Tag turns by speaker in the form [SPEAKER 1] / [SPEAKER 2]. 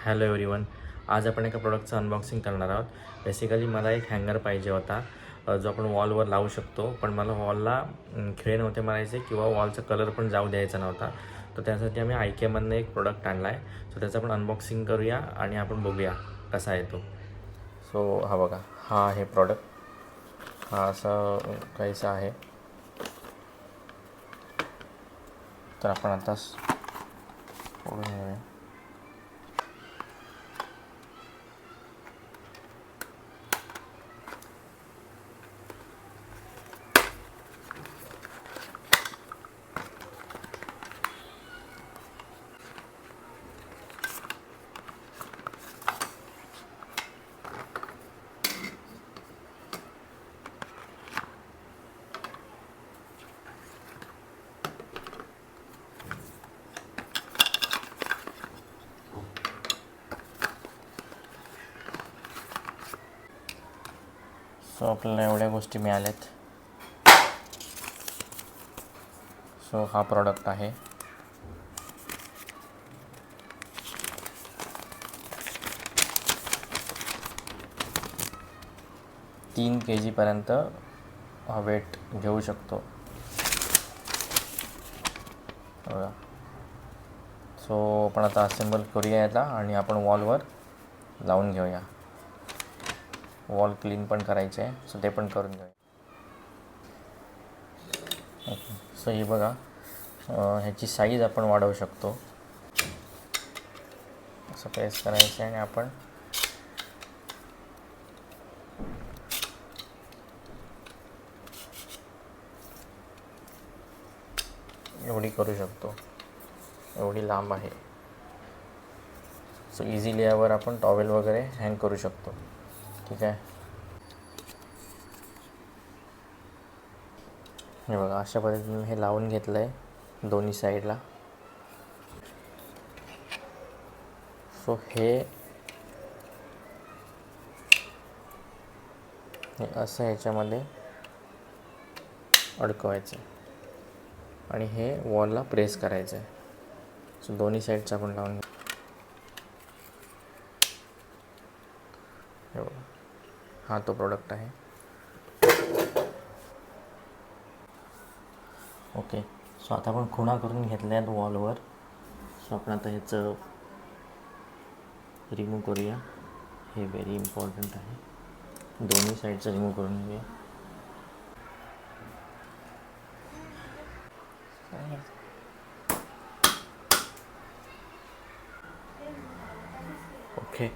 [SPEAKER 1] Hello everyone. आज आपण एका प्रोडक्टचं अनबॉक्सिंग करणार आहोत. बेसिकली मला एक हँगर पाहिजे होता जो आपण वॉलवर लावू शकतो, पण मला वॉलला खिळे नव्हते मारायचे किंवा वॉलचा कलर पण जाऊ द्यायचा नव्हता. तर त्यासाठी आम्ही IKEAमधनं एक प्रोडक्ट आणला आहे. सो त्याचं आपण अनबॉक्सिंग करूया आणि आपण बघूया कसा आहे तो. सो हा बघा, हा आहे प्रोडक्ट. हा असं काहीसा आहे. तर आपण आता फोडून घेऊया. सो आपल्याला एवढ्या गोष्टी मिळाल्यात. सो हा प्रॉडक्ट आहे. तीन kg पर्यंत वेट घेऊ शकतो. बघा. सो आपण आता असेंबल करूया याला आणि आपण वॉलवर लावून घेऊया. वॉल क्लीन पण करायचे आहे, सो ते पण करून घेऊया. ओके. सो हे बघा, ह्याची साईज आपण वाढवू शकतो. असं प्रेस करायचं आहे आणि आपण एवढी करू शकतो. एवढी लांब आहे. सो इझिली यावर आपण टॉवेल वगैरे हँग करू शकतो. ठीक आहे. हे बघा, अशा पद्धतीने हे लावून घेतलं आहे दोन्ही साईडला. सो हे असं ह्याच्यामध्ये अडकवायचं आणि हे वॉलला प्रेस करायचं आहे. सो दोन्ही साईडचं आपण लावून घेऊ. हे बघा, हा तो प्रोडक्ट आहे. ओके. सो आता आपण खुणा करून घेतल्या आहेत वॉलवर. सो आपण आता ह्याचं रिमूव्ह करूया. हे व्हेरी इम्पॉर्टंट आहे. दोन्ही साईडचं रिमूव्ह करून घेऊया. ओके.